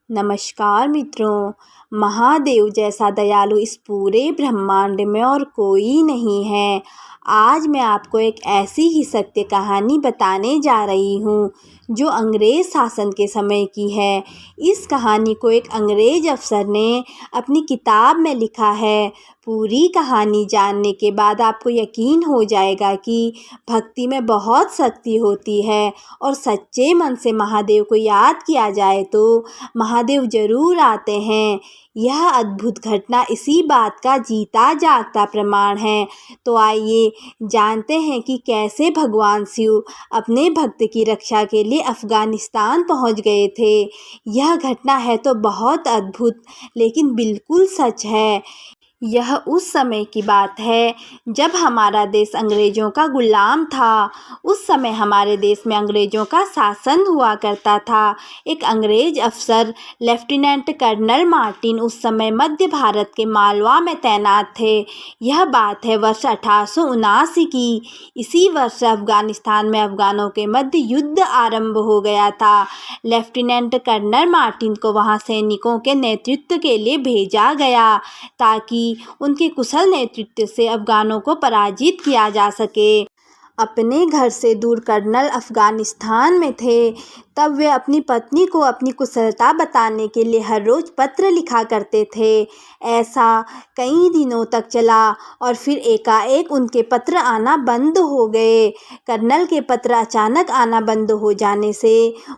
नमस्कार मित्रों। महादेव जैसा दयालु इस पूरे ब्रह्मांड में और कोई नहीं है। आज मैं आपको एक ऐसी ही सत्य कहानी बताने जा रही हूँ जो अंग्रेज़ शासन के समय की है। इस कहानी को एक अंग्रेज़ अफसर ने अपनी किताब में लिखा है। पूरी कहानी जानने के बाद आपको यकीन हो जाएगा कि भक्ति में बहुत शक्ति होती है और सच्चे मन से महादेव को याद किया जाए तो महादेव जरूर आते हैं। यह अद्भुत घटना इसी बात का जीता जागता प्रमाण है। तो आइए जानते हैं कि कैसे भगवान शिव अपने भक्त की रक्षा के लिए अफ़गानिस्तान पहुंच गए थे। यह घटना है तो बहुत अद्भुत, लेकिन बिल्कुल सच है। यह उस समय की बात है जब हमारा देश अंग्रेज़ों का गुलाम था। उस समय हमारे देश में अंग्रेज़ों का शासन हुआ करता था। एक अंग्रेज़ अफसर लेफ्टिनेंट कर्नल मार्टिन उस समय मध्य भारत के मालवा में तैनात थे। यह बात है वर्ष 1879 की। इसी वर्ष अफ़गानिस्तान में अफ़गानों के मध्य युद्ध आरंभ हो गया था। लेफ्टिनेंट कर्नल मार्टिन को वहां सैनिकों के नेतृत्व के लिए भेजा गया ताकि उनके कुशल नेतृत्व से अफ़गानों को पराजित किया जा सके। अपने घर से दूर कर्नल अफ़गानिस्तान में थे। तब वे अपनी पत्नी को अपनी कुशलता बताने के लिए हर रोज़ पत्र लिखा करते थे। ऐसा कई दिनों तक चला और फिर एकाएक उनके पत्र आना बंद हो गए। कर्नल के पत्र अचानक आना बंद हो जाने से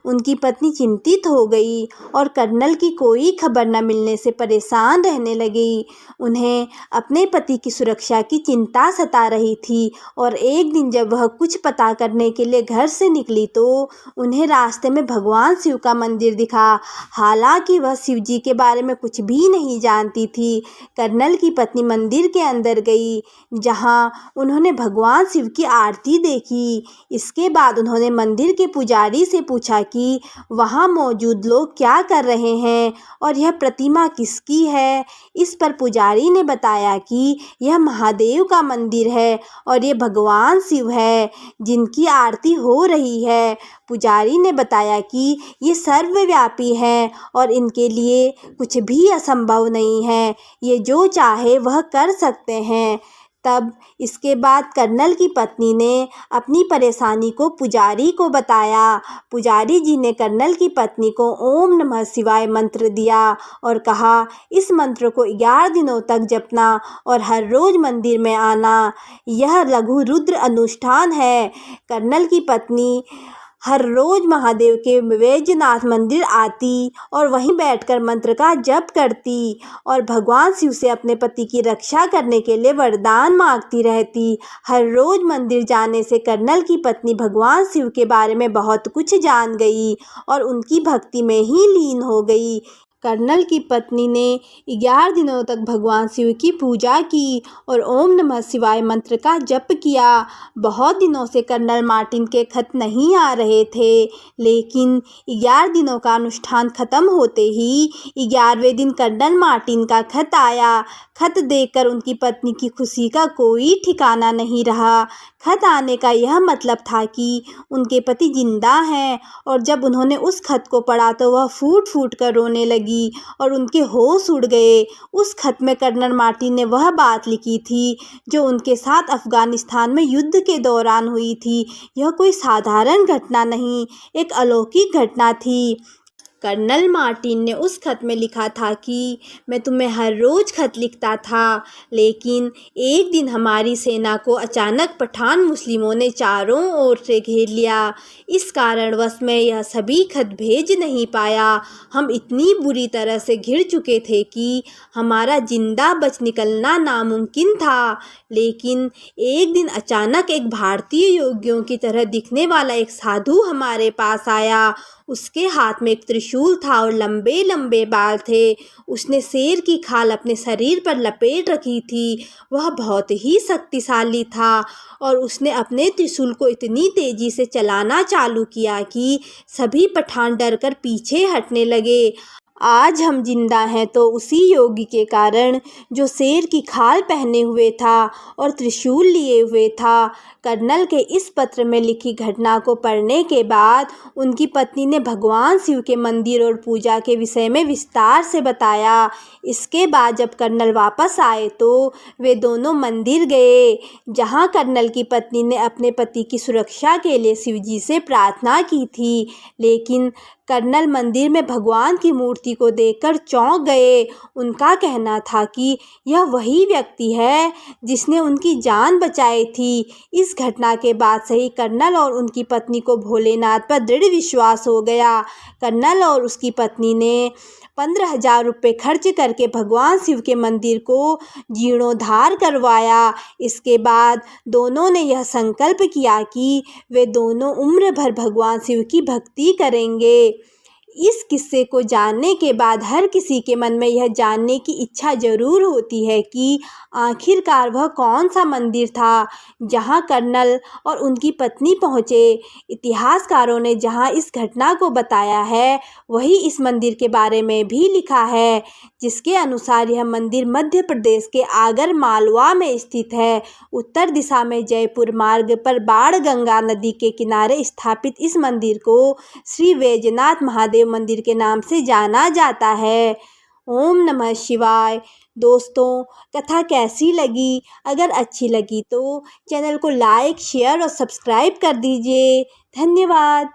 उनकी पत्नी चिंतित हो गई और कर्नल की कोई खबर न मिलने से परेशान रहने लगी। उन्हें अपने पति की सुरक्षा की चिंता सता रही थी और एक दिन जब वह कुछ पता करने के लिए घर से निकली तो उन्हें रास्ते में भगवान शिव का मंदिर दिखा। हालांकि वह शिव जी के बारे में कुछ भी नहीं जानती थी। कर्नल की पत्नी मंदिर के अंदर गई, जहां उन्होंने भगवान शिव की आरती देखी। इसके बाद उन्होंने मंदिर के पुजारी से पूछा कि वहां मौजूद लोग क्या कर रहे हैं और यह प्रतिमा किसकी है। इस पर पुजारी ने बताया कि यह महादेव का मंदिर है और ये भगवान शिव है जिनकी आरती हो रही है। पुजारी ने बताया कि ये सर्वव्यापी हैं और इनके लिए कुछ भी असंभव नहीं है। ये जो चाहे वह कर सकते हैं। तब इसके बाद कर्नल की पत्नी ने अपनी परेशानी को पुजारी को बताया। पुजारी जी ने कर्नल की पत्नी को ओम नमः शिवाय मंत्र दिया और कहा, इस मंत्र को 11 दिनों तक जपना और हर रोज़ मंदिर में आना। यह लघु रुद्र अनुष्ठान है। कर्नल की पत्नी हर रोज़ महादेव के वैद्यनाथ मंदिर आती और वहीं बैठकर मंत्र का जप करती और भगवान शिव से अपने पति की रक्षा करने के लिए वरदान मांगती रहती। हर रोज़ मंदिर जाने से कर्नल की पत्नी भगवान शिव के बारे में बहुत कुछ जान गई और उनकी भक्ति में ही लीन हो गई। कर्नल की पत्नी ने 11 दिनों तक भगवान शिव की पूजा की और ओम नमः शिवाय मंत्र का जप किया। बहुत दिनों से कर्नल मार्टिन के खत नहीं आ रहे थे, लेकिन 11 दिनों का अनुष्ठान खत्म होते ही 11वें दिन कर्नल मार्टिन का खत आया। खत देखकर उनकी पत्नी की खुशी का कोई ठिकाना नहीं रहा। खत आने का यह मतलब था कि उनके पति जिंदा हैं और जब उन्होंने उस खत को पढ़ा तो वह फूट फूट कर रोने लगी और उनके होश उड़ गए। उस खत में कर्नल मार्टिन ने वह बात लिखी थी जो उनके साथ अफ़गानिस्तान में युद्ध के दौरान हुई थी। यह कोई साधारण घटना नहीं, एक अलौकिक घटना थी। कर्नल मार्टिन ने उस खत में लिखा था कि मैं तुम्हें हर रोज़ खत लिखता था, लेकिन एक दिन हमारी सेना को अचानक पठान मुस्लिमों ने चारों ओर से घेर लिया। इस कारणवश मैं यह सभी खत भेज नहीं पाया। हम इतनी बुरी तरह से घिर चुके थे कि हमारा जिंदा बच निकलना नामुमकिन था। लेकिन एक दिन अचानक एक भारतीय योगियों की तरह दिखने वाला एक साधु हमारे पास आया। उसके हाथ में एक त्रिशूल था और लंबे लंबे बाल थे। उसने शेर की खाल अपने शरीर पर लपेट रखी थी। वह बहुत ही शक्तिशाली था और उसने अपने त्रिशूल को इतनी तेजी से चलाना चालू किया कि सभी पठान डरकर पीछे हटने लगे। आज हम जिंदा हैं तो उसी योगी के कारण जो शेर की खाल पहने हुए था और त्रिशूल लिए हुए था। कर्नल के इस पत्र में लिखी घटना को पढ़ने के बाद उनकी पत्नी ने भगवान शिव के मंदिर और पूजा के विषय में विस्तार से बताया। इसके बाद जब कर्नल वापस आए तो वे दोनों मंदिर गए, जहां कर्नल की पत्नी ने अपने पति की सुरक्षा के लिए शिवजी से प्रार्थना की थी। लेकिन कर्नल मंदिर में भगवान की मूर्ति को देखकर चौंक गए। उनका कहना था कि यह वही व्यक्ति है जिसने उनकी जान बचाई थी। इस घटना के बाद से ही कर्नल और उनकी पत्नी को भोलेनाथ पर दृढ़ विश्वास हो गया। कर्नल और उसकी पत्नी ने 15,000 रुपये खर्च करके भगवान शिव के मंदिर को जीर्णोद्धार करवाया। इसके बाद दोनों ने यह संकल्प किया कि वे दोनों उम्र भर भगवान शिव की भक्ति करेंगे। इस किस्से को जानने के बाद हर किसी के मन में यह जानने की इच्छा जरूर होती है कि आखिरकार वह कौन सा मंदिर था जहां कर्नल और उनकी पत्नी पहुंचे। इतिहासकारों ने जहां इस घटना को बताया है वही इस मंदिर के बारे में भी लिखा है, जिसके अनुसार यह मंदिर मध्य प्रदेश के आगर मालवा में स्थित है। उत्तर दिशा में जयपुर मार्ग पर बाणगंगा नदी के किनारे स्थापित इस मंदिर को श्री वैजनाथ महादेव मंदिर के नाम से जाना जाता है। ओम नमः शिवाय। दोस्तों, कथा कैसी लगी? अगर अच्छी लगी तो चैनल को लाइक, शेयर और सब्सक्राइब कर दीजिए। धन्यवाद।